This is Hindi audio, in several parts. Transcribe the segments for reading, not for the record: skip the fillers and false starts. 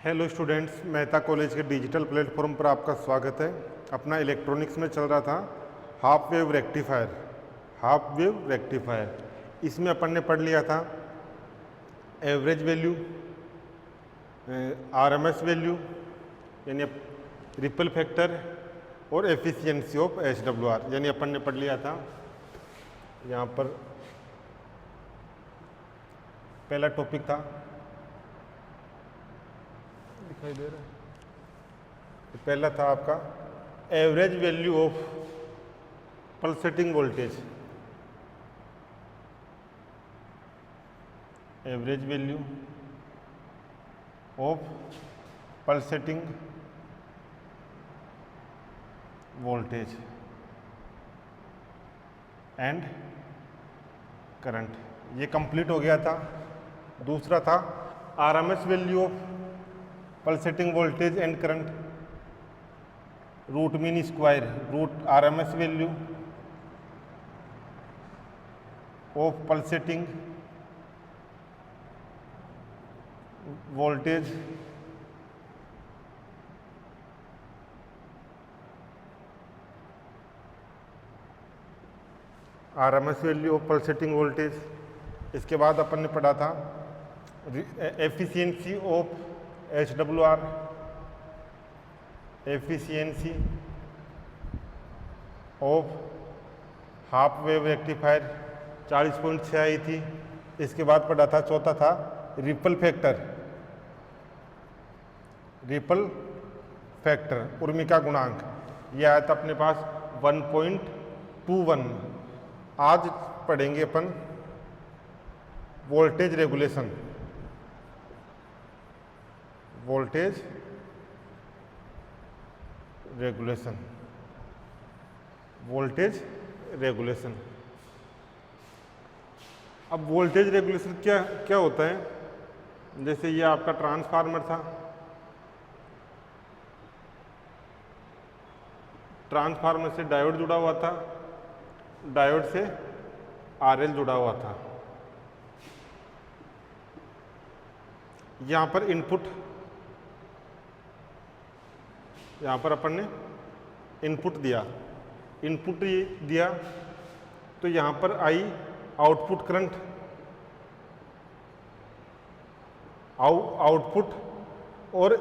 हेलो स्टूडेंट्स, मेहता कॉलेज के डिजिटल प्लेटफॉर्म पर आपका स्वागत है। अपना इलेक्ट्रॉनिक्स में चल रहा था हाफ वेव रेक्टिफायर। इसमें अपन ने पढ़ लिया था एवरेज वैल्यू, आरएमएस वैल्यू यानी रिपल फैक्टर और एफिशिएंसी ऑफ एचडब्ल्यूआर यानी अपन ने पढ़ लिया था। यहाँ पर पहला टॉपिक था, दिखाई दे रहा है, पहला था आपका average value of pulsating voltage. Average value of pulsating voltage and current, ये कंप्लीट हो गया था। दूसरा था RMS value of pulsating voltage and current, root mean square, root RMS value of pulsating voltage RMS value of pulsating voltage. इसके बाद अपन ने पढ़ा था efficiency of HWR, efficiency of half wave rectifier 40.6 आई थी। इसके बाद पढ़ा था, चौथा था रिपल फैक्टर उर्मिका गुणांक, यह आया था अपने पास 1.21। आज पढ़ेंगे अपन वोल्टेज रेगुलेशन, वोल्टेज रेगुलेशन। अब वोल्टेज रेगुलेशन क्या होता है? जैसे ये आपका ट्रांसफार्मर था, ट्रांसफार्मर से डायोड जुड़ा हुआ था, डायोड से आरएल जुड़ा हुआ था। यहाँ पर यहाँ पर अपन ने इनपुट दिया तो यहाँ पर आई आउटपुट करंट, आउटपुट, और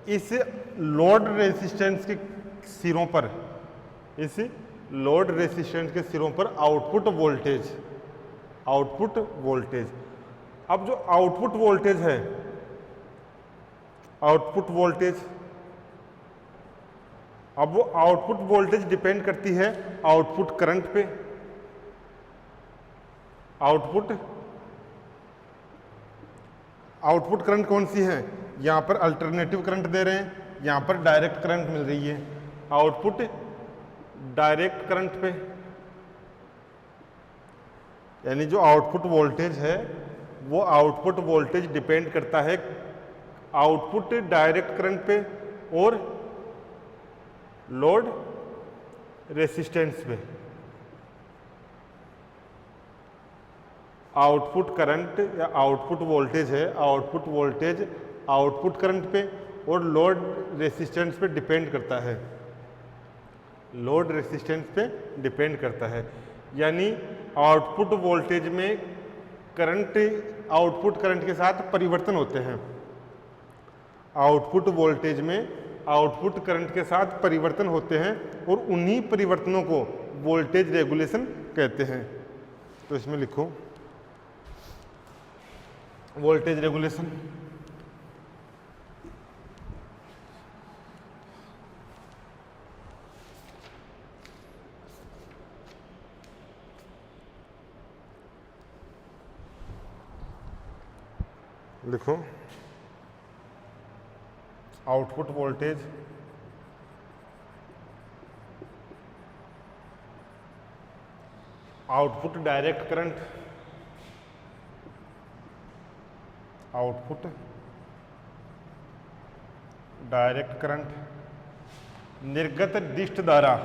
इस लोड रेजिस्टेंस के सिरों पर, आउटपुट वोल्टेज। अब जो आउटपुट वोल्टेज अब वो आउटपुट वोल्टेज डिपेंड करती है आउटपुट करंट पे। आउटपुट करंट कौन सी है? यहाँ पर अल्टरनेटिव करंट दे रहे हैं, यहाँ पर डायरेक्ट करंट मिल रही है। आउटपुट डायरेक्ट करंट पे, यानी जो आउटपुट वोल्टेज है वो आउटपुट वोल्टेज डिपेंड करता है आउटपुट डायरेक्ट करंट पे और लोड रेसिस्टेंस पे। आउटपुट करंट या आउटपुट वोल्टेज है, आउटपुट वोल्टेज आउटपुट करंट पे और लोड रेसिस्टेंस पे डिपेंड करता है। यानी आउटपुट वोल्टेज में करंट आउटपुट करंट के साथ परिवर्तन होते हैं। आउटपुट वोल्टेज में आउटपुट करंट के साथ परिवर्तन होते हैं और उन्हीं परिवर्तनों को वोल्टेज रेगुलेशन कहते हैं। तो इसमें लिखो वोल्टेज रेगुलेशन। लिखो output voltage output direct current, output direct current, निर्गत डिस्ट धारा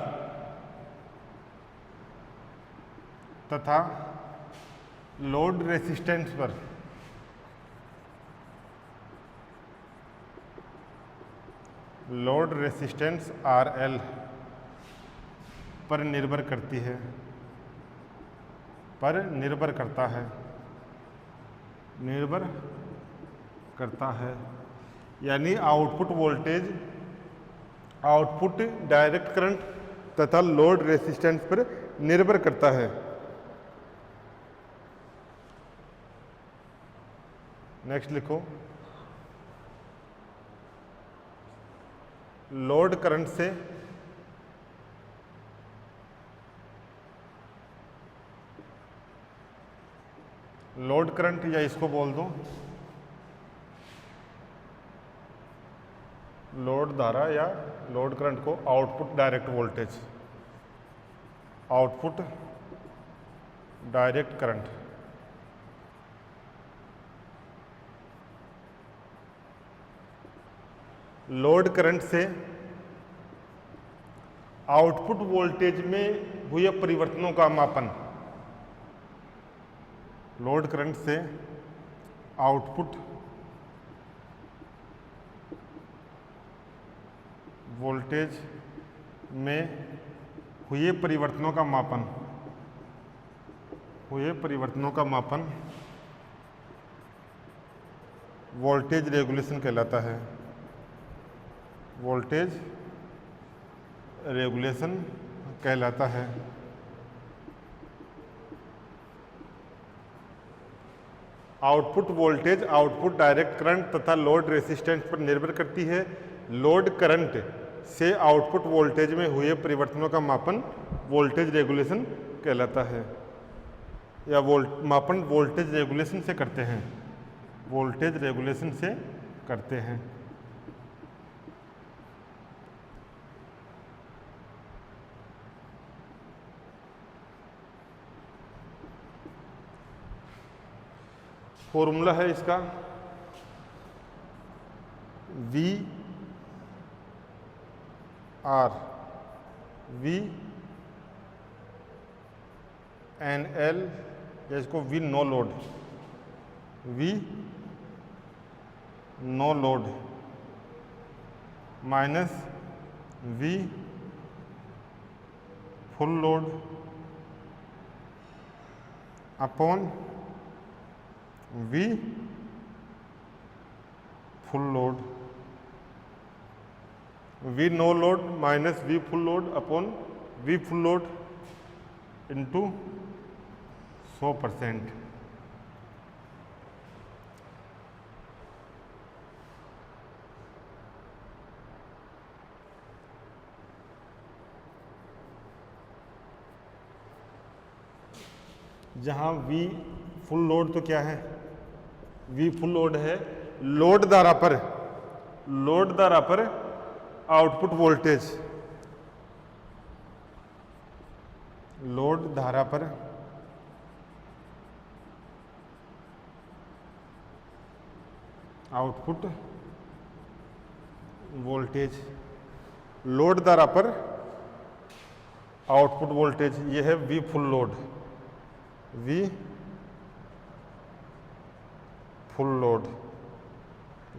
तथा लोड रेसिस्टेंस पर लोड रेसिस्टेंस RL पर निर्भर करती है, पर निर्भर करता है, निर्भर करता है। यानी output voltage output direct current तथा लोड रेसिस्टेंस पर निर्भर करता है। नेक्स्ट लिखो, लोड करंट से लोड करंट, या इसको बोल दो लोड धारा या लोड करंट को output direct voltage, output direct current, load current से आउटपुट वोल्टेज में हुए परिवर्तनों का मापन, लोड करंट से आउटपुट वोल्टेज में हुए परिवर्तनों का मापन, हुए परिवर्तनों का मापन वोल्टेज रेगुलेशन कहलाता है, वोल्टेज रेगुलेशन कहलाता है। Output voltage output direct current तथा लोड रेसिस्टेंस पर निर्भर करती है। लोड करंट से आउटपुट वोल्टेज में हुए परिवर्तनों का मापन वोल्टेज रेगुलेशन कहलाता है, या मापन वोल्टेज रेगुलेशन से करते हैं, वोल्टेज रेगुलेशन से करते हैं। फॉर्मूला है इसका V R V N L, या इसको V no load, V no load minus V full load upon V full load, V no load minus V full load upon V full load into 100%। जहाँ V फुल लोड तो क्या है, V फुल लोड है लोड धारा पर, लोड धारा पर आउटपुट वोल्टेज, लोड धारा पर आउटपुट वोल्टेज, लोड धारा पर आउटपुट वोल्टेज, यह है V full load, V full load,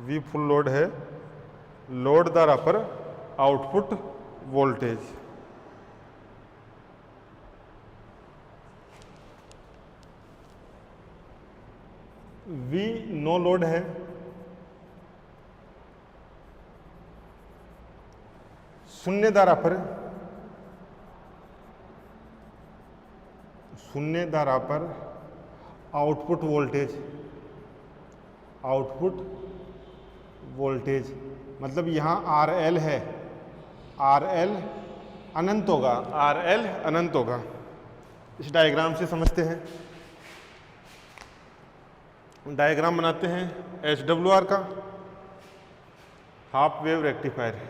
V full load है लोड धारा पर output voltage. V no load है शून्य धारा पर, शून्य धारा पर आउटपुट वोल्टेज, आउटपुट वोल्टेज मतलब यहाँ RL है, RL अनंत होगा, RL अनंत होगा। इस डायग्राम से समझते हैं, डायग्राम बनाते हैं SWR का। Half wave rectifier.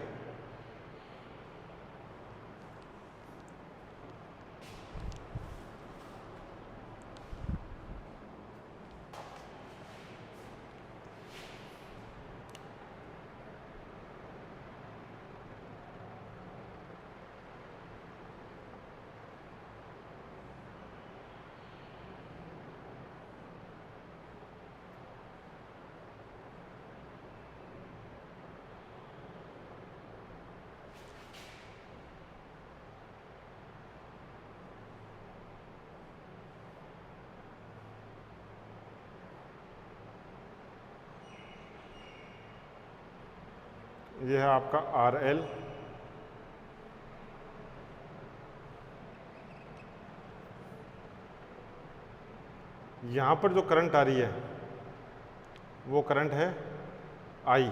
ये है आपका RL, यहाँ पर जो करंट आ रही है वो करंट है I।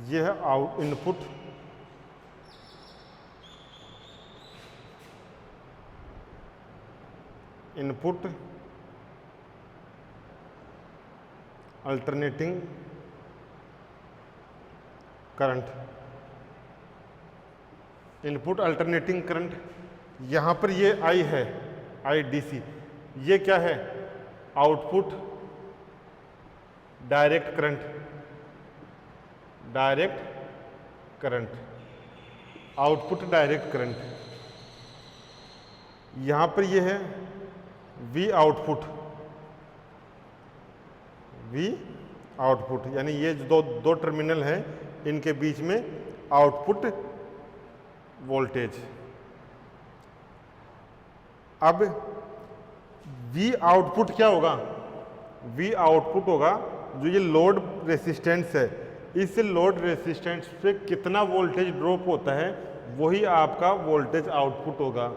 ये है out input, input alternating current, input alternating current. यहाँ पर ये I है, IDC। ये क्या है? Output direct current, direct current, output direct current. यहाँ पर ये है V आउटपुट, V आउटपुट, यानी ये जो दो टर्मिनल हैं इनके बीच में आउटपुट वोल्टेज। अब V आउटपुट क्या होगा? V आउटपुट होगा जो ये लोड रेसिस्टेंस है, इस लोड रेसिस्टेंस पे कितना वोल्टेज ड्रॉप होता है वही आपका वोल्टेज आउटपुट होगा।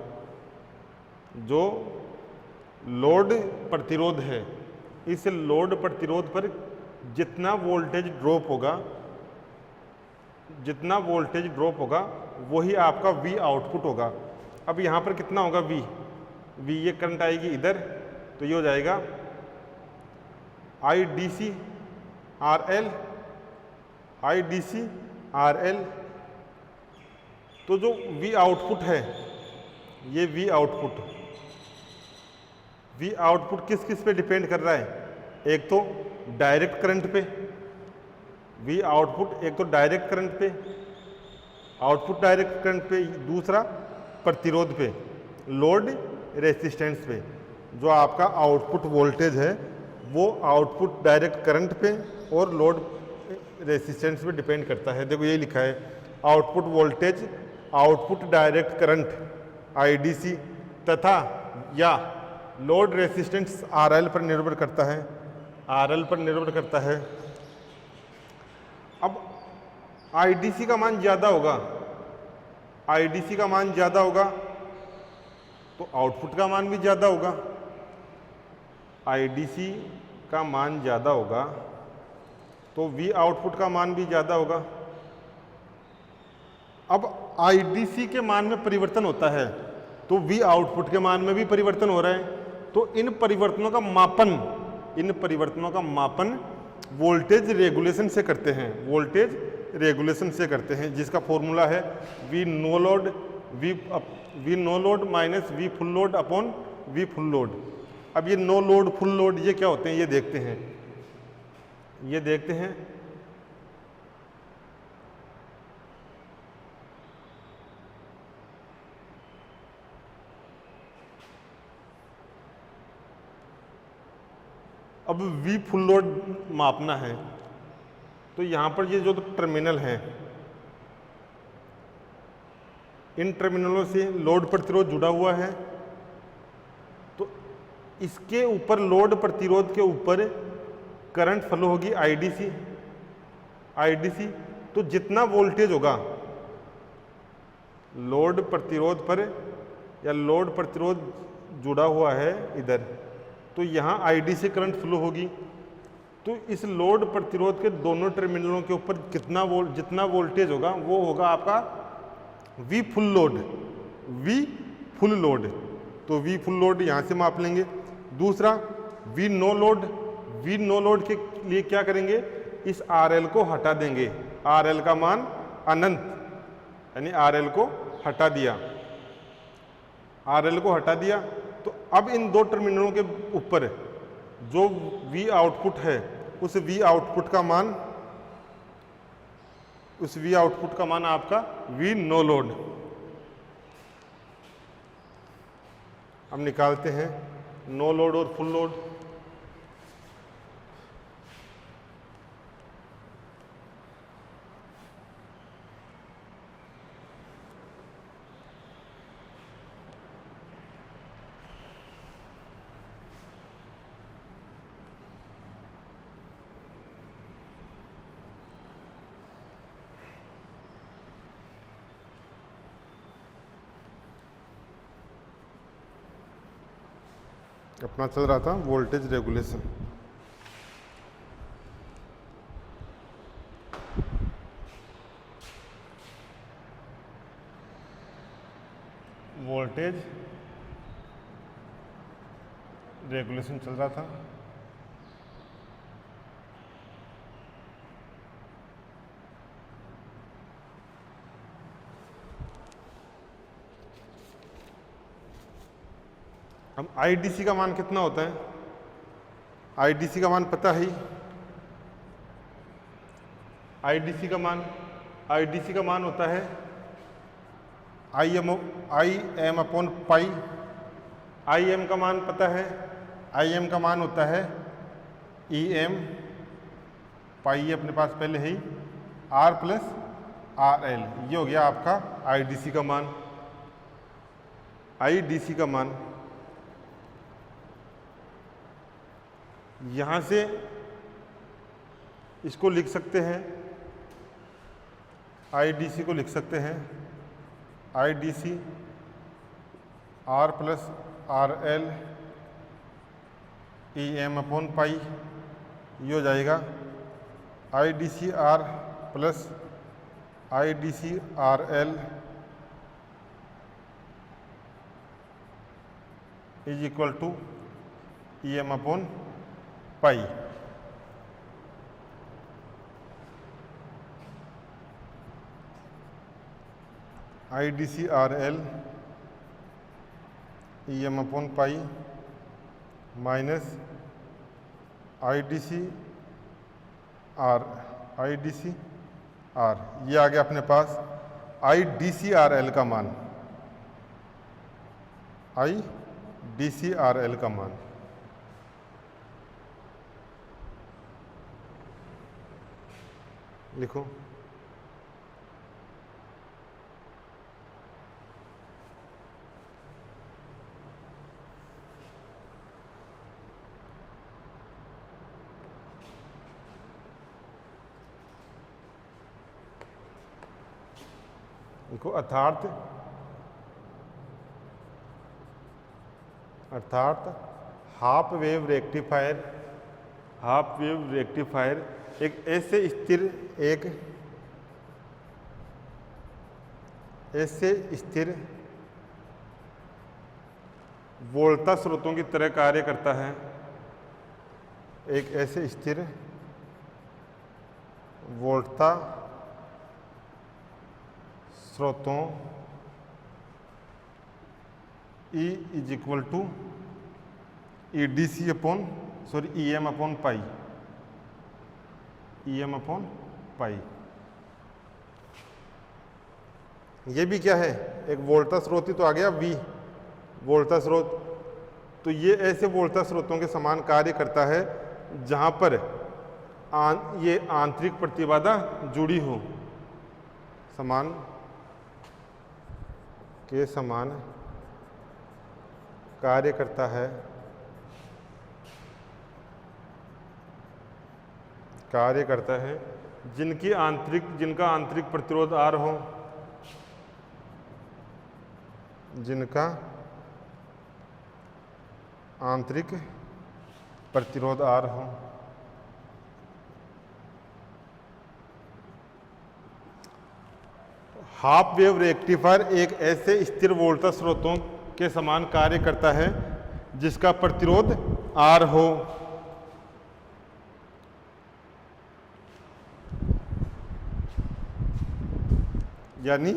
जो लोड प्रतिरोध है, इस लोड प्रतिरोध पर जितना वोल्टेज ड्रॉप होगा, जितना वोल्टेज ड्रॉप होगा वही आपका V आउटपुट होगा। अब यहाँ पर कितना होगा V? ये करंट आएगी इधर, तो ये हो जाएगा IDC RL, IDC RL। तो जो V आउटपुट है, ये V आउटपुट किस किस पे डिपेंड कर रहा है? एक तो डायरेक्ट करंट पे, V आउटपुट एक तो डायरेक्ट करंट पे, आउटपुट डायरेक्ट करंट पे, दूसरा प्रतिरोध पे, लोड रेसिस्टेंस पे। जो आपका आउटपुट वोल्टेज है वो आउटपुट डायरेक्ट करंट पे और लोड रेसिस्टेंस पे डिपेंड करता है। देखो ये लिखा है output voltage output direct current IDC तथा या लोड रेसिस्टेंस RL पर निर्भर करता है, RL पर निर्भर करता है। अब IDC का मान ज़्यादा होगा, IDC का मान ज़्यादा होगा तो आउटपुट का मान भी ज़्यादा होगा। IDC का मान ज़्यादा होगा तो V आउटपुट का मान भी ज़्यादा होगा। अब IDC के मान में परिवर्तन होता है तो V आउटपुट के मान में भी परिवर्तन हो रहा है। तो इन परिवर्तनों का मापन वोल्टेज रेगुलेशन से करते हैं, वोल्टेज रेगुलेशन से करते हैं, जिसका फॉर्मूला है V no load minus V full load upon V full load. अब ये नो लोड फुल लोड ये क्या होते हैं ये देखते हैं। अब V फुल लोड मापना है तो यहाँ पर ये जो टर्मिनल हैं, इन टर्मिनलों से लोड प्रतिरोध जुड़ा हुआ है, तो इसके ऊपर लोड प्रतिरोध के ऊपर करंट फ्लो होगी IDC। तो जितना वोल्टेज होगा लोड प्रतिरोध पर, या लोड प्रतिरोध जुड़ा हुआ है इधर, तो यहाँ IDC करंट फ्लो होगी। तो इस लोड प्रतिरोध के दोनों टर्मिनलों के ऊपर जितना वोल्टेज होगा वो होगा आपका V full load. V full load, तो वी फुल लोड यहाँ से माप लेंगे। दूसरा V no load, V no load के लिए क्या करेंगे, इस RL को हटा देंगे। RL का मान अनंत, यानी RL को हटा दिया। RL को हटा दिया तो अब इन दो टर्मिनलों के ऊपर जो V आउटपुट है उस V आउटपुट का मान आपका V नो लोड। अब निकालते हैं नो लोड और फुल लोड। अपना चल रहा था वोल्टेज रेगुलेशन। वोल्टेज रेगुलेशन चल रहा था। हम IDC का मान कितना होता है, IDC का मान पता है। IDC का मान होता है IM अपॉन पाई। IM का मान पता है, IM का मान होता है EM, पाई अपने पास पहले ही, R प्लस RL। ये हो गया आपका IDC का मान। IDC का मान यहाँ से इसको लिख सकते हैं, IDC को लिख सकते हैं IDC R plus RL EM upon pi. ये हो जाएगा IDC R plus IDC RL is equal to EM upon pi. IDC RL EM upon pi minus IDC R ये आ गया अपने पास IDC RL का मान, IDC RL का मान। लिखो देखो अर्थात हाफ वेव रेक्टिफायर एक ऐसे स्थिर वोल्टा स्रोतों की तरह कार्य करता है। एक ऐसे स्थिर वोल्टा स्रोतों E is equal to EDC upon EM upon pi. EM upon pi. ये भी क्या है, एक वोल्टा स्रोत ही तो आ गया V वोल्टा स्रोत। तो ये ऐसे वोल्टा स्रोतों के समान कार्य करता है जहां पर ये आंतरिक प्रतिबाधा जुड़ी हो, समान के समान कार्य करता है, जिनका आंतरिक प्रतिरोध R हो, जिनका आंतरिक प्रतिरोध R हो। हाफ वेव रेक्टिफायर एक ऐसे स्थिर वोल्टेज स्रोतों के समान कार्य करता है जिसका प्रतिरोध R हो। यानी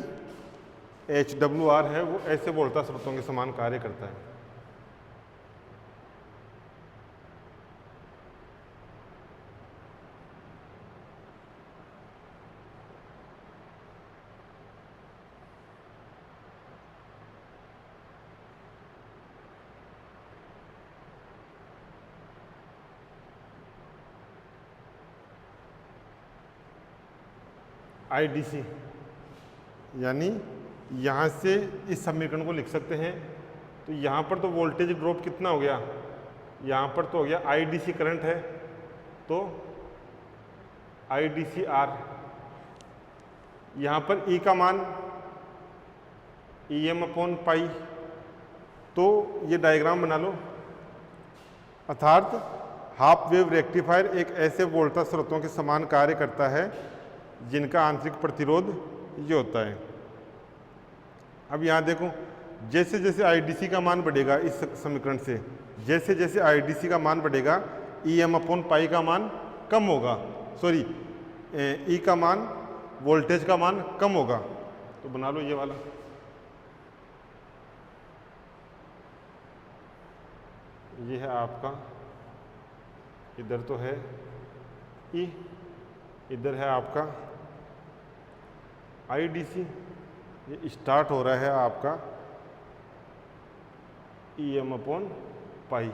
HWR है वो ऐसे वोल्टेज स्रोतों के समान कार्य करता है। IDC यानी यहाँ से इस समीकरण को लिख सकते हैं। तो यहाँ पर तो वोल्टेज ड्रॉप कितना हो गया, यहाँ पर तो हो गया IDC करंट है, तो IDC/R। यहाँ पर E का मान EM/पाई। तो ये डायग्राम बना लो। अर्थात हाफ वेव रेक्टिफायर एक ऐसे वोल्टेज स्रोतों के समान कार्य करता है जिनका आंतरिक प्रतिरोध ये होता है। अब यहाँ देखो, जैसे जैसे IDC का मान बढ़ेगा इस समीकरण से, जैसे जैसे IDC का मान बढ़ेगा EM/पाई का मान कम होगा, सॉरी E का मान, वोल्टेज का मान कम होगा। तो बना लो ये वाला। ये है आपका, इधर तो है E, इधर है आपका IDC। ये स्टार्ट हो रहा है आपका EM/पाई,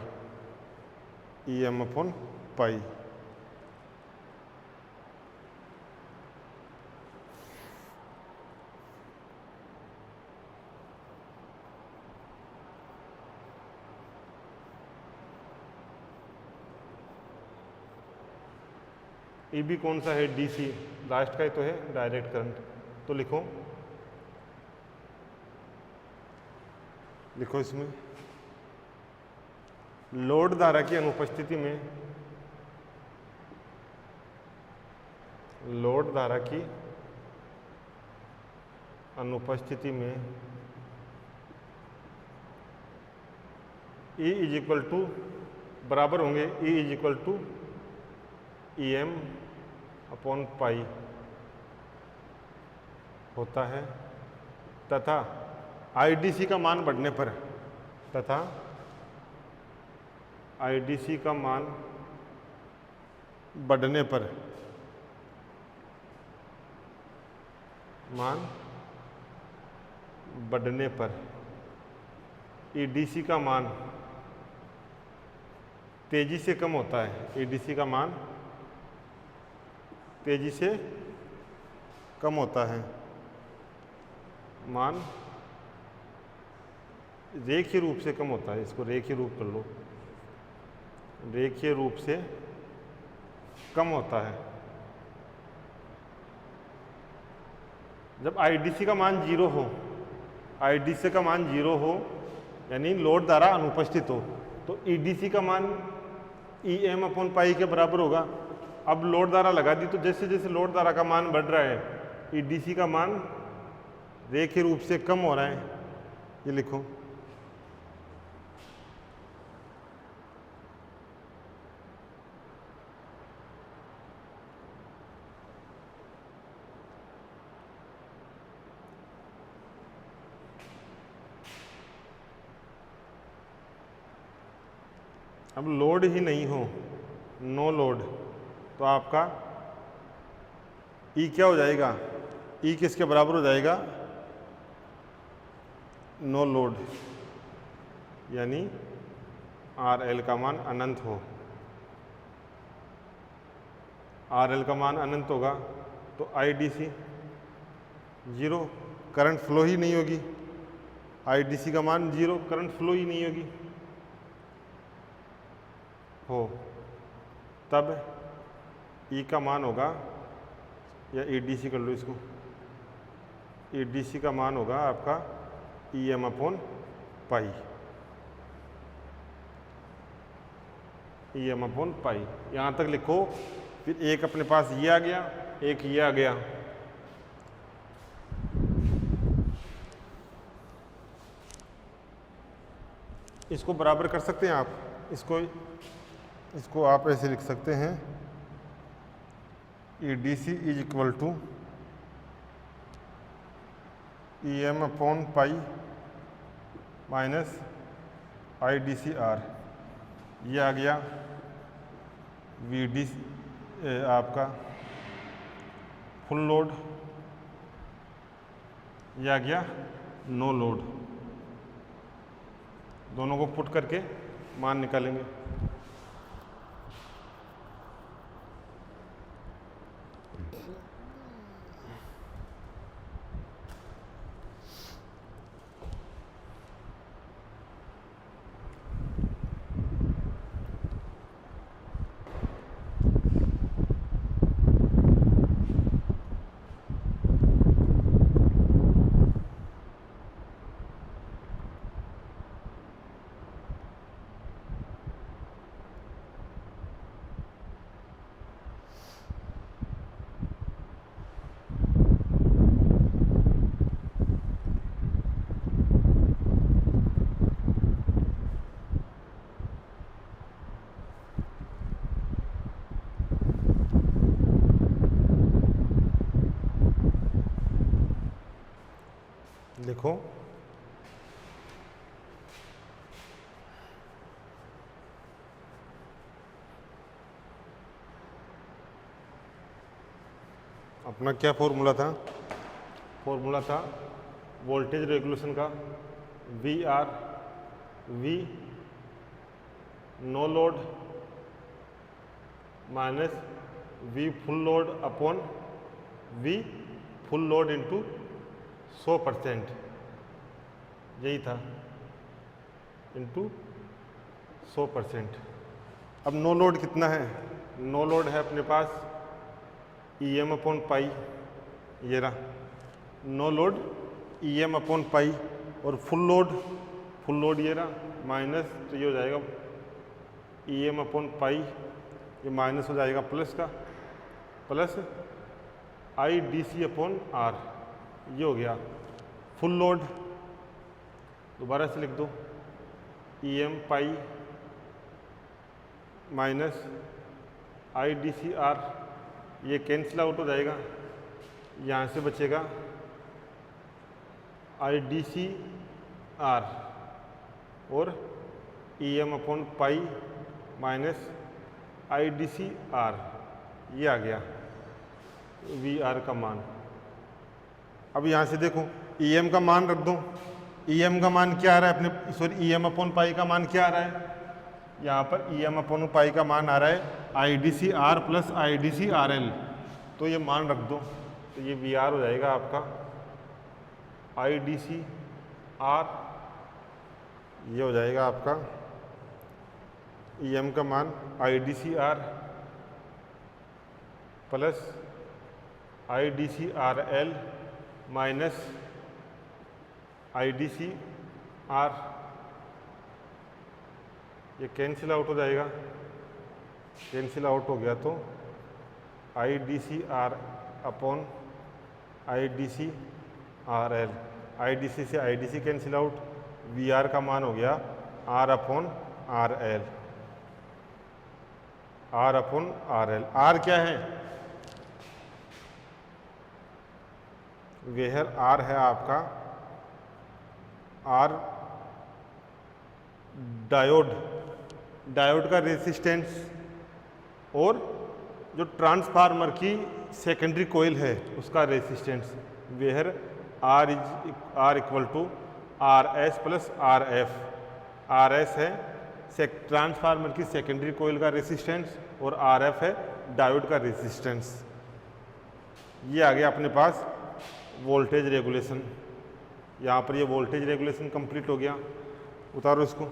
EM/पाई। EB कौन सा है, DC, लास्ट का ही तो है, डायरेक्ट करंट। तो लिखो इसमें लोड धारा की अनुपस्थिति में, लोड धारा की अनुपस्थिति में E = बराबर होंगे E = EM/पाई होता है, तथा IDC का मान बढ़ने पर, तथा IDC का मान बढ़ने पर, मान बढ़ने पर EDC का मान तेजी से कम होता है। EDC का मान तेजी से कम होता है, मान रेखीय रूप से कम होता है। इसको रेखीय रूप कर लो, रेखीय रूप से कम होता है। जब IDC का मान 0 हो, IDC का मान 0 हो यानी लोड धारा अनुपस्थित हो, तो EDC का मान EM/पाई के बराबर होगा। अब लोड धारा लगा दी, तो जैसे जैसे लोड धारा का मान बढ़ रहा है EDC का मान रेखीय रूप से कम हो रहा है। ये लिखो, अब लोड ही नहीं हो, नो लोड, तो आपका E क्या हो जाएगा, E किसके बराबर हो जाएगा, नो लोड, यानी RL का मान अनंत हो। RL का मान अनंत होगा तो IDC 0, करंट फ्लो ही नहीं होगी। IDC का मान 0, करंट फ्लो ही नहीं होगी हो, तब E का मान होगा, या EDC कर लो इसको, EDC का मान होगा आपका EM/पाई, EM/पाई। यहाँ तक लिखो। फिर एक अपने पास ये आ गया, एक ये आ गया। इसको बराबर कर सकते हैं आप, इसको आप ऐसे लिख सकते हैं EDC is equal to EM upon pi minus IDCR। ये आ गया VD आपका फुल लोड, ये आ गया नो लोड। दोनों को पुट करके मान निकालेंगे। देखो अपना क्या फॉर्मूला था? फॉर्मूला था वोल्टेज रेगुलेशन का VR V no load minus V full load upon V full load into 100%, यही था, इंटू 100%। अब नो लोड कितना है? नो लोड है अपने पास EM अपॉन पाई, ये रहा no load EM upon pi, और फुल लोड ये रहा माइनस, तो ये हो जाएगा EM अपॉन पाई, ये माइनस हो जाएगा प्लस का, प्लस IDC अपॉन R, ये हो गया फुल लोड। दोबारा से लिख दो EM पाई माइनस IDCR, ये कैंसिल आउट हो जाएगा, यहाँ से बचेगा IDCR और EM upon pi minus IDCR, ये आ गया VR का मान। अब यहाँ से देखो EM का मान रख दो, EM का मान क्या आ रहा है अपने, सॉरी EM अपॉन पाई का मान क्या आ रहा है? यहाँ पर EM अपॉन पाई का मान आ रहा है IDCR प्लस IDCRL, तो ये मान रख दो, तो ये VR हो जाएगा आपका IDCR, ये हो जाएगा आपका EM का मान IDCR plus IDCRL minus IDCR, ये कैंसिल आउट हो जाएगा, कैंसिल आउट हो गया तो IDCR अपॉन IDCRL, IDC से IDC कैंसिल आउट, VR का मान हो गया R upon RL, R upon RL। R क्या है? वेहर R है आपका R डायोड का रेजिस्टेंस, और जो ट्रांसफार्मर की सेकेंडरी कोयल है उसका resistance, where R equal to RS plus RF। RS है ट्रांसफार्मर की सेकेंडरी कोयल का रेजिस्टेंस और RF है डायोड का रेजिस्टेंस। ये आ गया अपने पास वोल्टेज रेगुलेशन। यहाँ पर ये वोल्टेज रेगुलेशन कंप्लीट हो गया। उतारो इसको।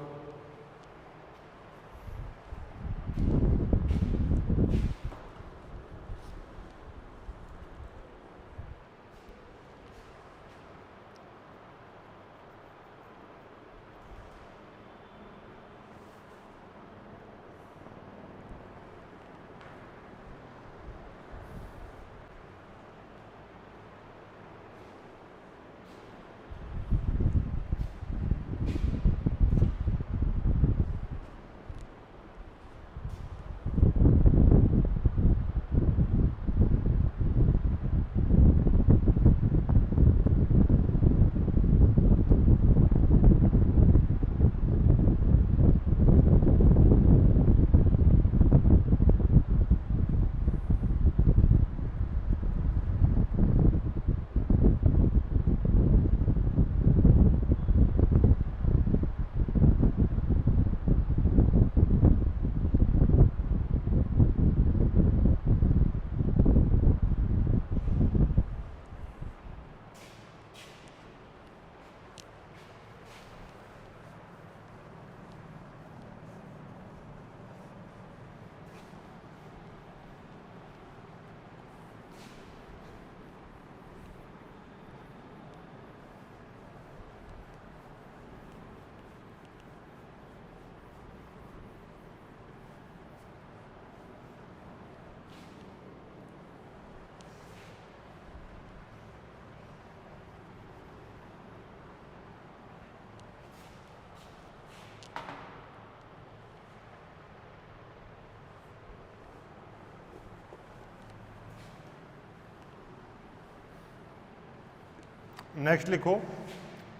नेक्स्ट लिखो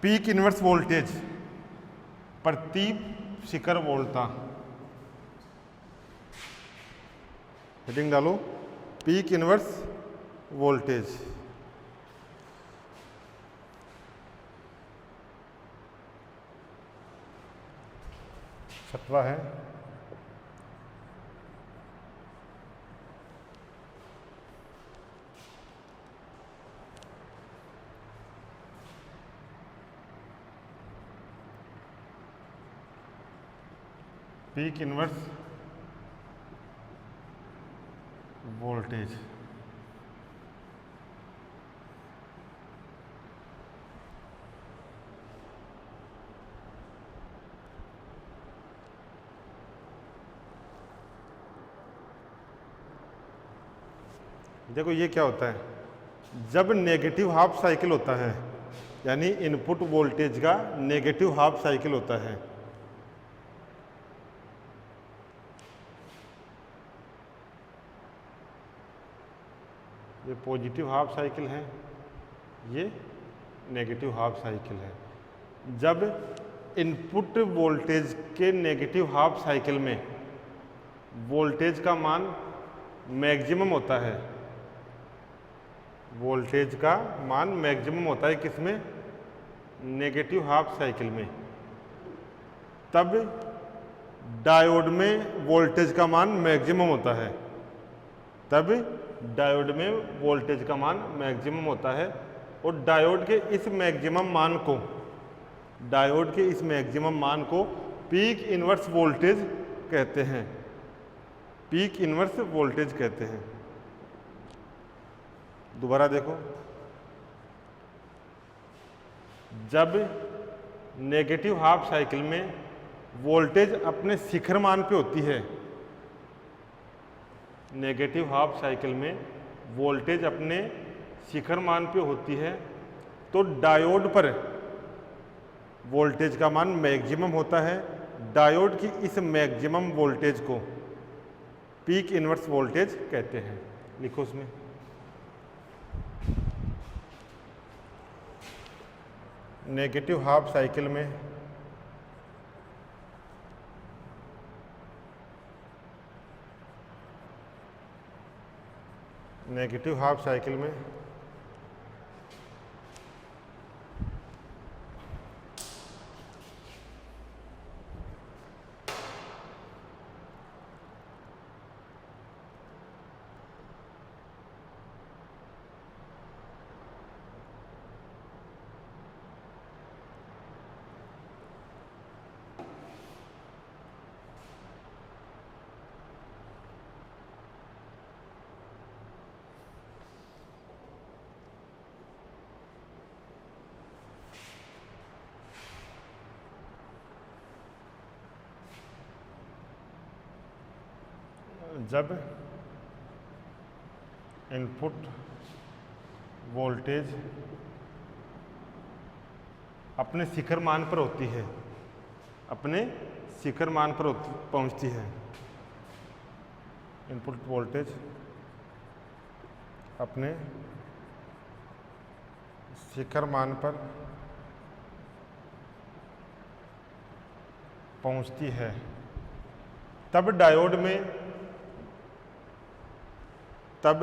पीक इनवर्स वोल्टेज प्रति शिखर वोल्टा। हेडिंग डालो पीक इनवर्स वोल्टेज। छठवा है पीक इनवर्स वोल्टेज। देखो ये क्या होता है, जब नेगेटिव हाफ साइकिल होता है यानी इनपुट वोल्टेज का नेगेटिव हाफ साइकिल होता है, ये पॉजिटिव हाफ साइकिल है, ये नेगेटिव हाफ साइकिल है। जब इनपुट वोल्टेज के नेगेटिव हाफ साइकिल में वोल्टेज का मान मैक्सिमम होता है, वोल्टेज का मान मैक्सिमम होता है किसमें, नेगेटिव हाफ साइकिल में, तब डायोड में वोल्टेज का मान मैक्सिमम होता है, तब डायोड में वोल्टेज का मान मैक्सिमम होता है। और डायोड के इस मैक्सिमम मान को, डायोड के इस मैक्सिमम मान को पीक इनवर्स वोल्टेज कहते हैं, पीक इनवर्स वोल्टेज कहते हैं। दोबारा देखो, जब नेगेटिव हाफ साइकिल में वोल्टेज अपने शिखर मान पे होती है, नेगेटिव हाफ साइकिल में वोल्टेज अपने शिखर मान पे होती है, तो डायोड पर वोल्टेज का मान मैक्सिमम होता है। डायोड की इस मैक्सिमम वोल्टेज को पीक इनवर्स वोल्टेज कहते हैं। लिखो उसमें नेगेटिव हाफ साइकिल में नेगेटिव हाफ साइकिल में जब इनपुट वोल्टेज अपने शिखर मान पर होती है, अपने शिखर मान पर पहुंचती है, इनपुट वोल्टेज अपने शिखर मान पर पहुंचती है, तब डायोड में तब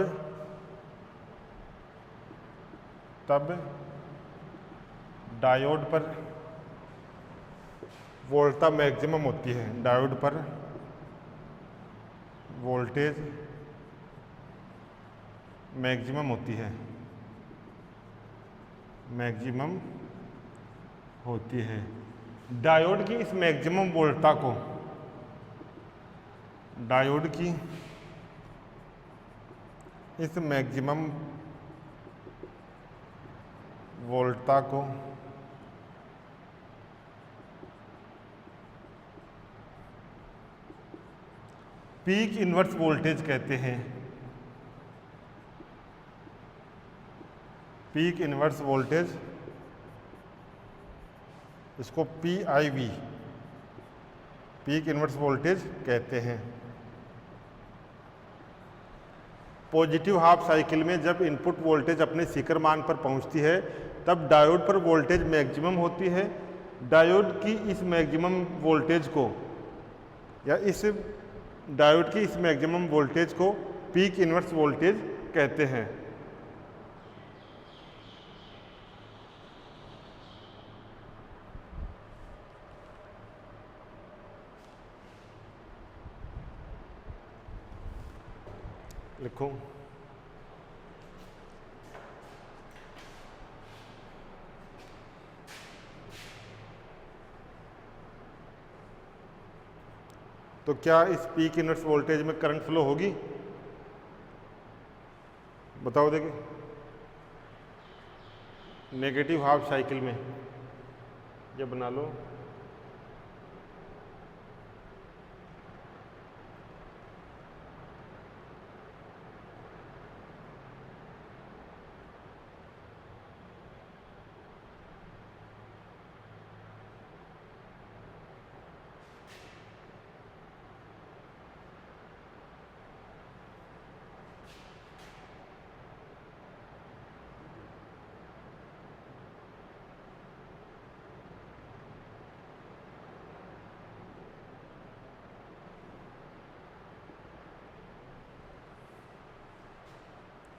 डायोड पर वोल्टा मैक्सिमम होती है, डायोड पर वोल्टेज मैक्सिमम होती है, मैक्सिमम होती है। डायोड की इस मैक्सिमम वोल्टा को, डायोड की इस मैक्सिमम वोल्टा को पीक इनवर्स वोल्टेज कहते हैं, पीक इनवर्स वोल्टेज, इसको PIV पीक इनवर्स वोल्टेज कहते हैं। पॉजिटिव हाफ साइकिल में जब इनपुट वोल्टेज अपने शिखर मान पर पहुंचती है तब डायोड पर वोल्टेज मैक्सिमम होती है। डायोड की इस मैक्सिमम वोल्टेज को या इस डायोड की इस मैक्सिमम वोल्टेज को पीक इनवर्स वोल्टेज कहते हैं। लिखो तो क्या इस पीक इनवर्स वोल्टेज में करंट फ्लो होगी? बताओ देखिए। नेगेटिव हाफ साइकिल में ये बना लो।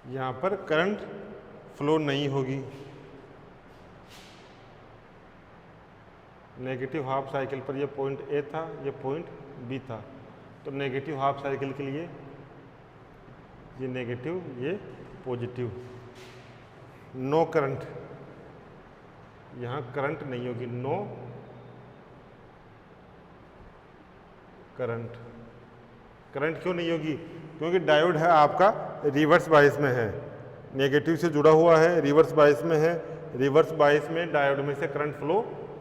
यहाँ पर करंट फ्लो नहीं होगी। नेगेटिव हाफ साइकिल पर ये पॉइंट ए था, ये पॉइंट बी था। तो नेगेटिव हाफ साइकिल के लिए ये नेगेटिव, ये पॉजिटिव। नो करंट, यहाँ करंट नहीं होगी। No current. करंट क्यों नहीं होगी? क्योंकि डायोड है आपका रिवर्स बायस में है, नेगेटिव से जुड़ा हुआ है, रिवर्स बायस में है। रिवर्स बायस में डायोड में से करंट फ्लो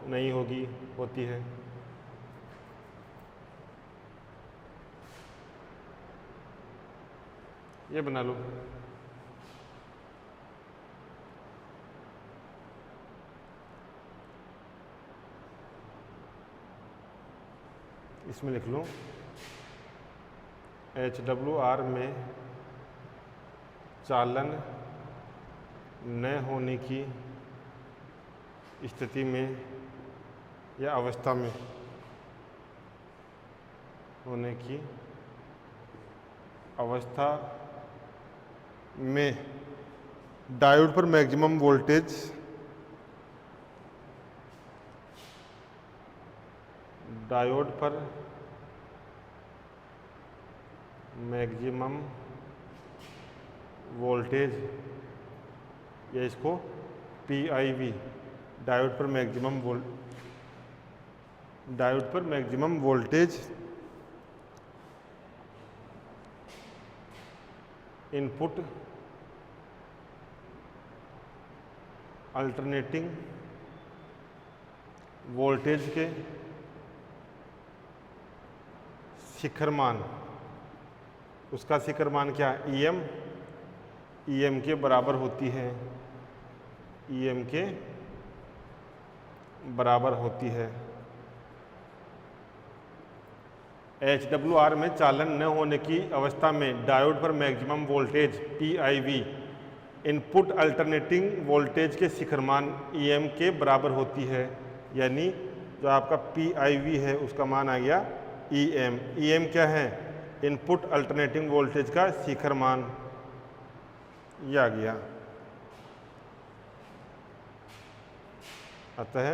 नहीं होती है। ये बना लो। इसमें लिख लो HWR में चालन न होने की स्थिति में या अवस्था में होने की अवस्था में डायोड पर मैक्सिमम वोल्टेज या इसको PIV डायोड पर maximum voltage input alternating voltage के शिखर मान, उसका शिखर मान क्या? EM के बराबर होती है। EM के बराबर होती है। HWR में चालन न होने की अवस्था में डायोड पर maximum voltage PIV input alternating voltage के शिखर मान EM के बराबर होती है। यानी जो आपका PIV है उसका मान आ गया EM। EM क्या है? इनपुट अल्टरनेटिंग वोल्टेज का शिखर मान, ये आ गया। अतः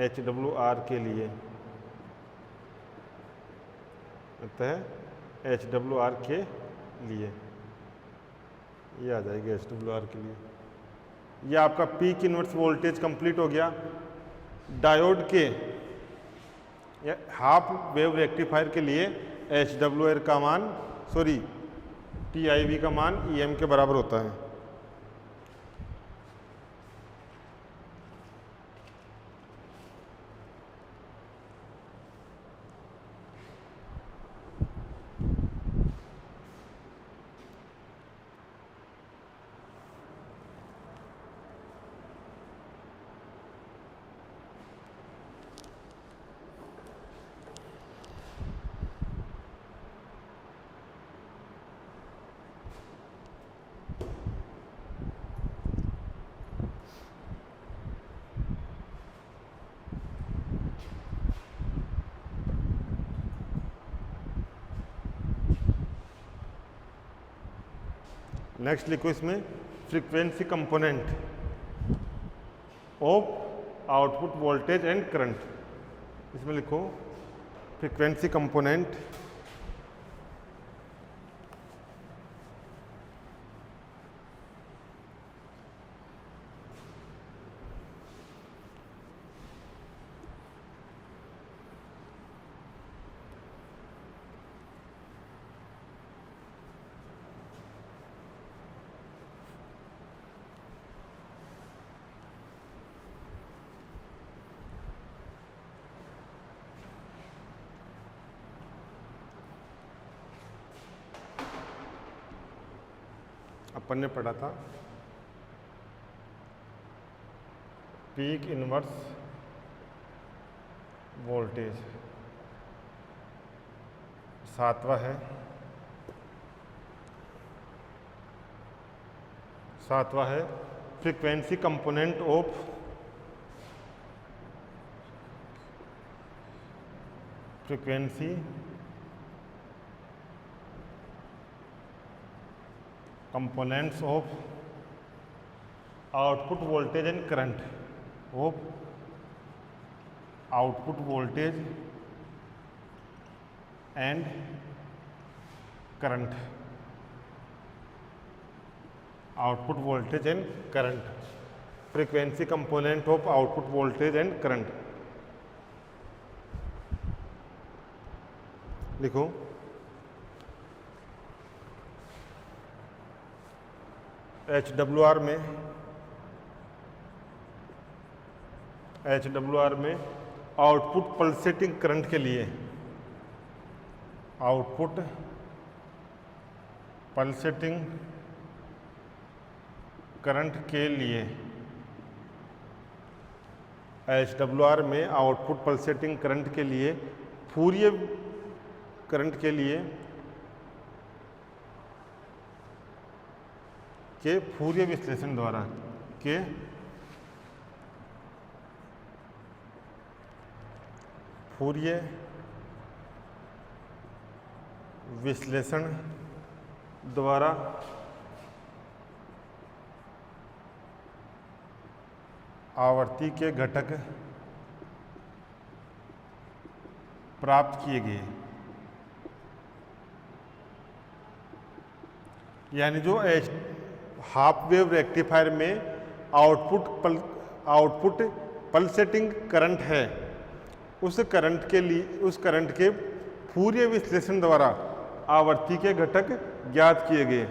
HWR के लिए, HWR के लिए ये आ जाएगी। HWR के लिए ये आपका पीक इनवर्स वोल्टेज कंप्लीट हो गया। डायोड के हाफ वेव रेक्टिफायर के लिए HWR का मान, PIV का मान EM के बराबर होता है। नेक्स्ट लिखो इसमें frequency component of output voltage and current. इसमें लिखो फ्रीक्वेंसी कंपोनेंट अपन ने पढ़ा था पीक इनवर्स वोल्टेज, सातवां है frequency component of frequency components of output voltage and current of output voltage and current, output voltage and current, frequency component of output voltage and current। लिखो HWR में आउटपुट पल्सेटिंग करंट के लिए, आउटपुट पल्सेटिंग करंट के लिए, HWR में आउटपुट पल्सेटिंग करंट के लिए फूरियर करंट के लिए के फूरियर विश्लेषण द्वारा के फूरियर विश्लेषण द्वारा आवर्ती के घटक प्राप्त किए गए। यानी जो हाफ वेव रेक्टिफायर में आउटपुट पल्सेटिंग करंट है, उस करंट के फूरियर विश्लेषण द्वारा आवर्ती के घटक ज्ञात किए गए।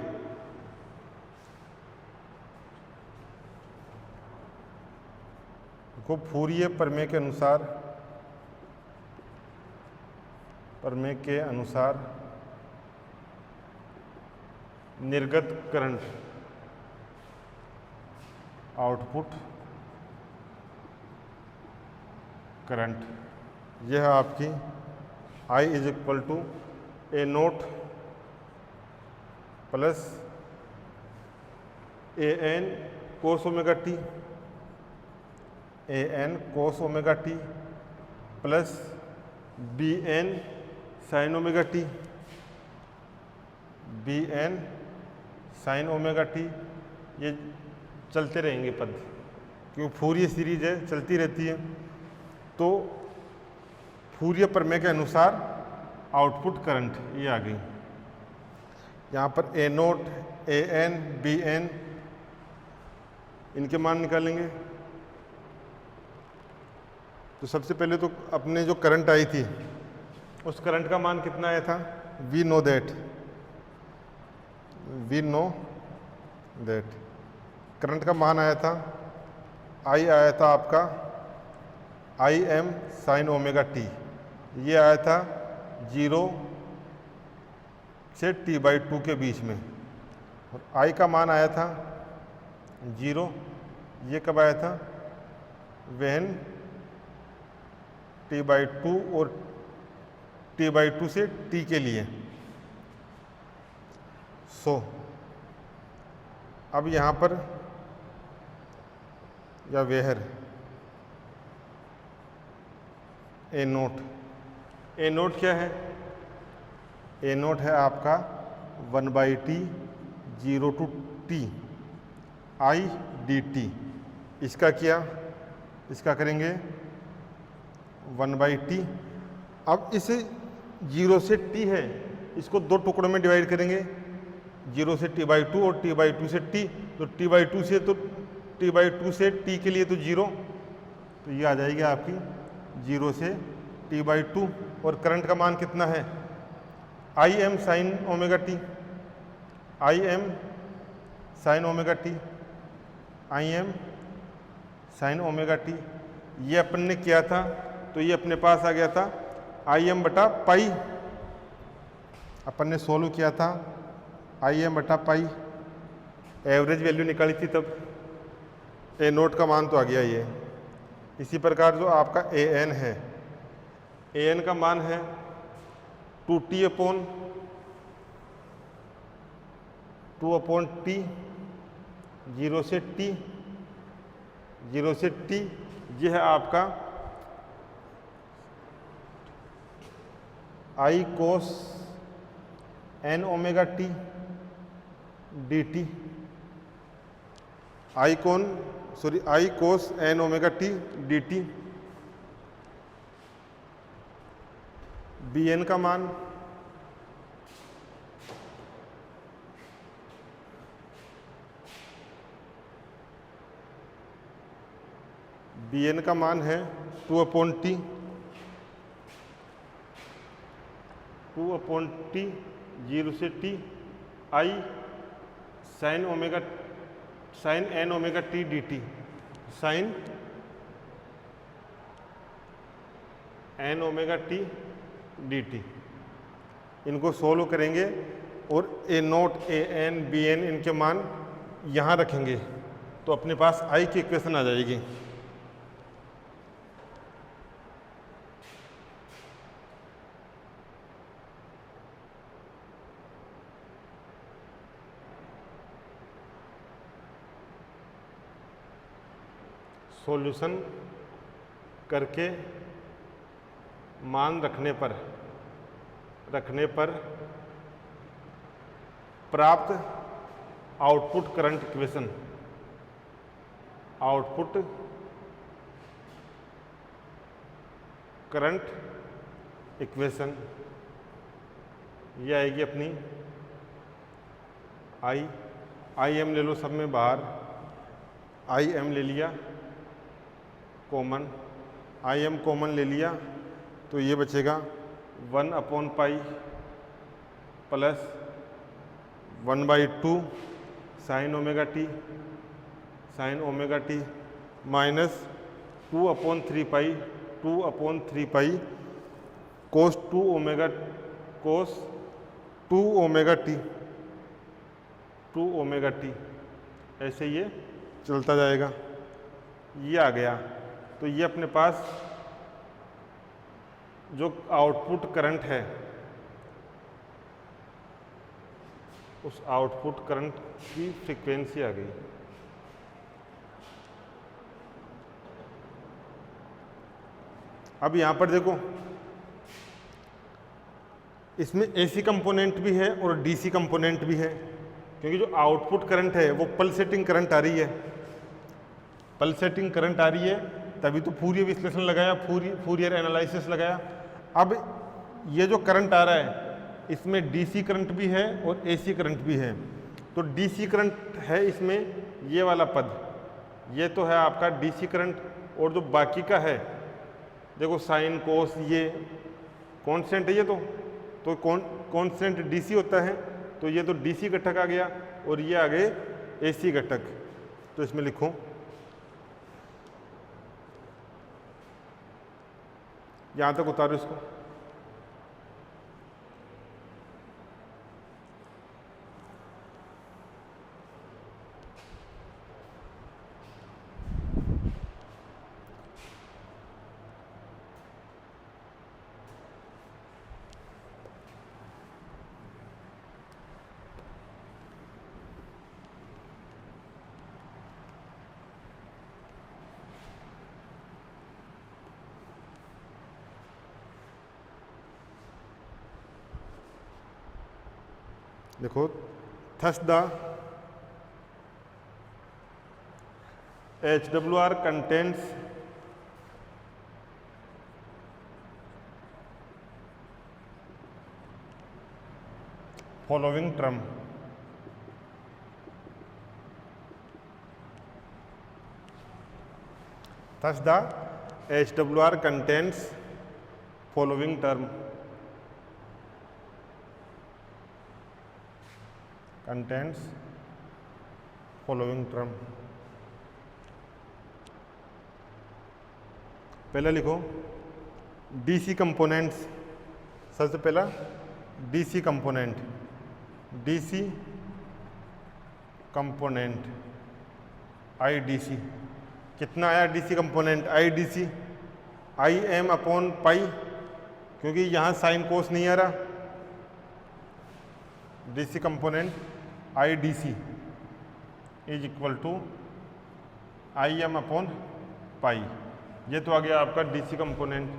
को फूरियर प्रमेय के अनुसार निर्गत करंट आउटपुट करंट, यह आपकी I is equal to A0 plus AN cos omega t, AN cos omega t plus BN sine omega t, BN sine omega t. ये चलते रहेंगे पद, क्योंकि फूरियर सीरीज है, चलती रहती है। तो फूरियर प्रमेय के अनुसार आउटपुट करंट ये आ गई। यहाँ पर A0, AN, BN इनके मान निकालेंगे। तो सबसे पहले तो अपने जो करंट आई थी उस करंट का मान कितना आया था, वी नो दैट करंट का मान आया था, आई आया था आपका IM साइन ओमेगा टी, ये आया था 0 से T/2 के बीच में, और आई का मान आया था 0। ये कब आया था, वैन T/2 और T/2 से T के लिए। अब यहाँ पर या वेहर A0 क्या है, A0 है आपका 1/T 0 to t i dt। इसका किया, इसका करेंगे 1/t। अब इस 0 से t है, इसको दो टुकड़ों में डिवाइड करेंगे, 0 से t/2 और t/2 से t। तो t/2 से t/2 से t के लिए तो 0, तो ये आ जाएगी आपकी 0 से t/2। और करंट का मान कितना है, Im sin omega t, Im sin omega t, Im sin omega t। ये अपन ने किया था तो ये अपने पास आ गया था Im बटा पाई, अपन ने सोल्व किया था Im बटा पाई, एवरेज वैल्यू निकाली थी तब, ए नोट का मान तो आ गया ये। इसी प्रकार जो आपका an है, an का मान है 2t अपॉन 2/t, 0 से t, 0 से t। ये है आपका i cos n omega t dt, i cos n omega t dt। bn का मान है 2/t, 0 से t i sin n omega t dt, sin n omega t dt। इनको सोल्व करेंगे और ए note, A N, B N, इनके मान यहाँ रखेंगे तो अपने पास आई की इक्वेशन आ जाएगी। सॉल्यूशन करके मान रखने पर प्राप्त output current equation, output current equation ये आएगी अपनी आई एम ले लो सब में बाहर, आई एम ले लिया कॉमन, आई एम कॉमन ले लिया तो ये बचेगा 1/पाई plus 1/2 sine omega t minus 2/3 pi cos 2 omega t. ऐसे ये चलता जाएगा। ये आ गया तो ये अपने पास जो आउटपुट करंट है उस आउटपुट करंट की फ्रीक्वेंसी आ गई। अब यहां पर देखो, इसमें एसी कंपोनेंट भी है और डीसी कंपोनेंट भी है, क्योंकि जो आउटपुट करंट है वो पल्सेटिंग करंट आ रही है, पल्सेटिंग करंट आ रही है, तभी तो फूरियर विश्लेषण लगाया, फूरियर एनालिसिस लगाया। अब ये जो करंट आ रहा है इसमें डीसी करंट भी है और एसी करंट भी है। तो डीसी करंट है इसमें ये वाला पद, ये तो है आपका डीसी करंट, और जो बाकी का है देखो साइन कोस ये कांस्टेंट है, ये तो कांस्टेंट डीसी होता है, तो ये तो डीसी घटक आ गया और ये आ गए एसी घटक। तो इसमें लिखूं यहां तक उतारो इसको। देखो thus the HWR contains following term. Thus the HWR contains following term. Contains following term. पहला लिखो डीसी कंपोनेंट्स। सबसे पहला DC component, DC component IDC. कितना आया DC component IDC? I M upon pi, क्योंकि यहाँ साइन कोस नहीं आ रहा। DC component IDC is equal to I M upon pi. ये तो आ गया आपका DC component.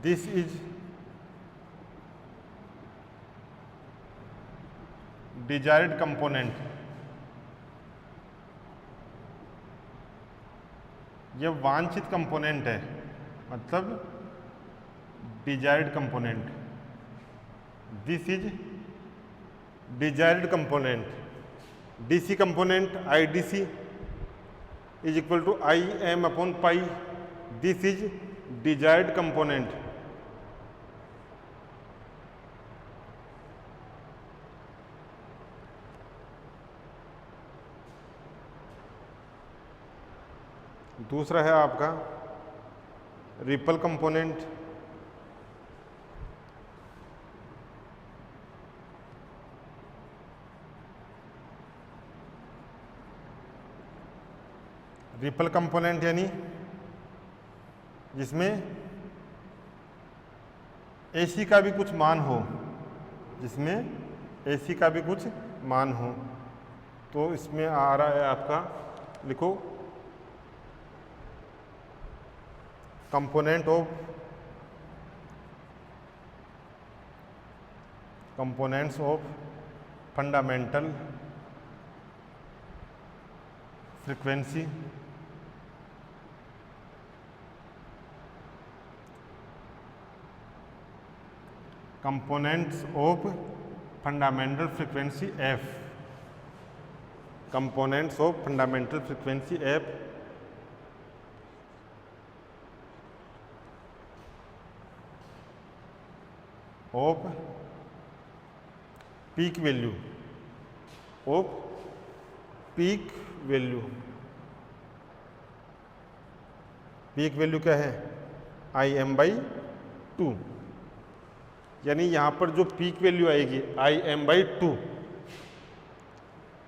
This is desired component. ये वांछित कंपोनेंट है, मतलब desired component. This is desired component. DC component IDC is equal to I M upon pi. This is desired component. दूसरा है आपका रिपल कंपोनेंट। रिपल कंपोनेंट यानी जिसमें एसी का भी कुछ मान हो, जिसमें एसी का भी कुछ मान हो। तो इसमें आ रहा है आपका, लिखो component of components of fundamental frequency components of fundamental frequency f, components of fundamental frequency f of peak value, of peak value। Peak value क्या है? I am by two. यानी यहाँ पर जो पीक वैल्यू आएगी I am by two,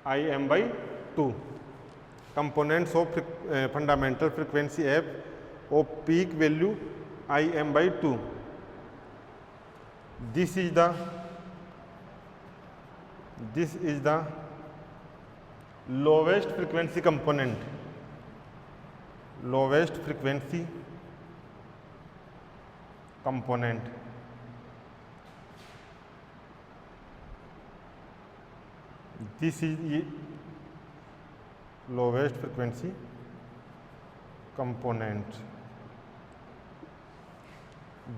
I M by two. Components of fundamental frequency F off peak value I am by two. This is the lowest frequency component, lowest frequency component. This is lowest frequency component.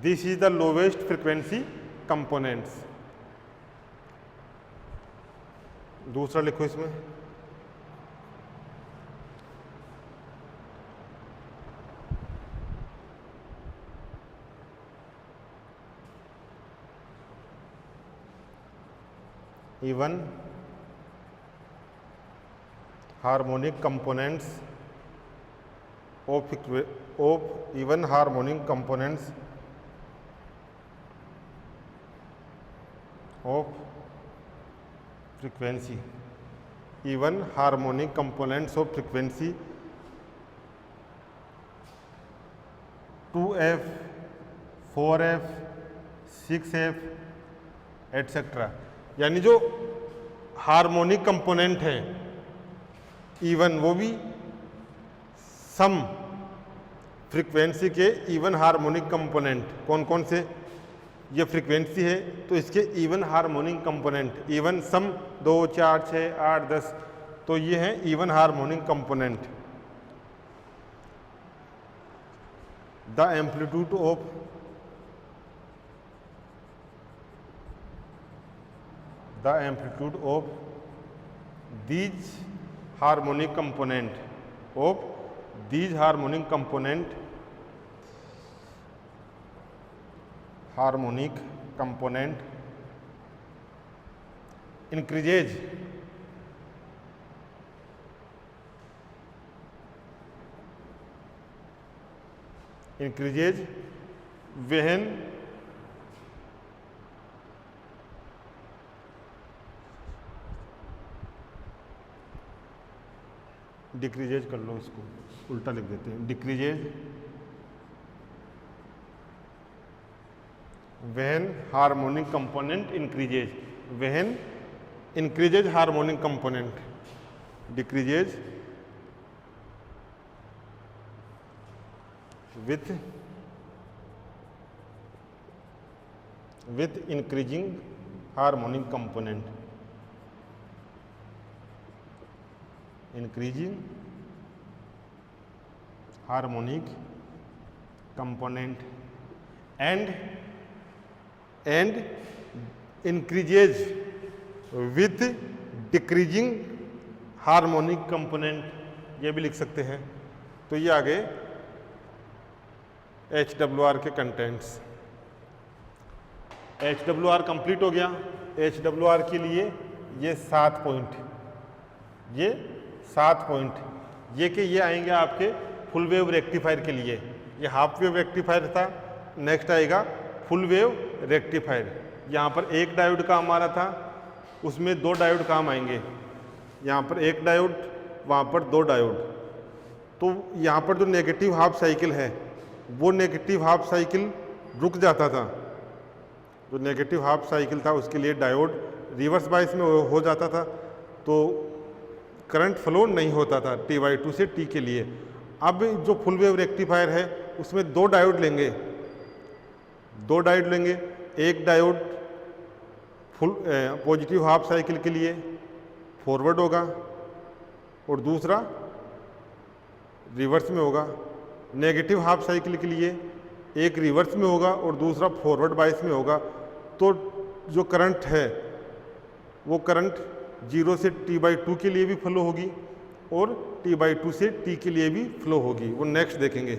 This is the lowest frequency components. दूसरा लिखो इसमें, even harmonic components of even harmonic components of frequency, even harmonic components of frequency 2f 4f 6f etcetera. यानी जो हार्मोनिक कंपोनेंट है इवन, वो भी सम फ्रीक्वेंसी के इवन हार्मोनिक कंपोनेंट कौन कौन से? ये फ्रीक्वेंसी है, तो इसके इवन हार्मोनिक कंपोनेंट, इवन सम 2 4 6 8 10, तो ये है even harmonic component. The amplitude of these harmonic component increases when decreases कर लो, इसको उल्टा लिख देते हैं, decreases when harmonic component increases, when increases harmonic component, decreases with increasing harmonic component, increasing harmonic component and increases with decreasing harmonic component, ये भी लिख सकते हैं। तो ये आ गए HWR के कंटेंट्स। HWR कंप्लीट हो गया। HWR के लिए ये 7 पॉइंट, ये 7 पॉइंट, ये कि ये आएंगे आपके फुल वेव रेक्टिफायर के लिए। ये हाफ वेव रेक्टिफायर था, नेक्स्ट आएगा फुल वेव रेक्टिफायर। यहाँ पर एक डायोड काम आ रहा था, उसमें 2 डायोड काम आएंगे। यहाँ पर एक डायोड, वहाँ पर 2 डायोड। तो यहाँ पर जो नेगेटिव हाफ साइकिल है, वो नेगेटिव हाफ साइकिल रुक जाता था। जो नेगेटिव हाफ साइकिल था उसके लिए डायोड रिवर्स बायस में हो जाता था, तो करंट फ्लो नहीं होता था T/2 से T के लिए। अब जो फुल वेव रेक्टिफायर है उसमें 2 डायोड लेंगे, 2 डायोड लेंगे। एक diode full positive half cycle के लिए फॉरवर्ड होगा और दूसरा रिवर्स में होगा। नेगेटिव हाफ साइकिल के लिए एक रिवर्स में होगा और दूसरा फॉरवर्ड बायस में होगा। तो जो करंट है वो करंट 0 से T/2 के लिए भी फ्लो होगी और T/2 से T के लिए भी फ्लो होगी। वो नेक्स्ट देखेंगे।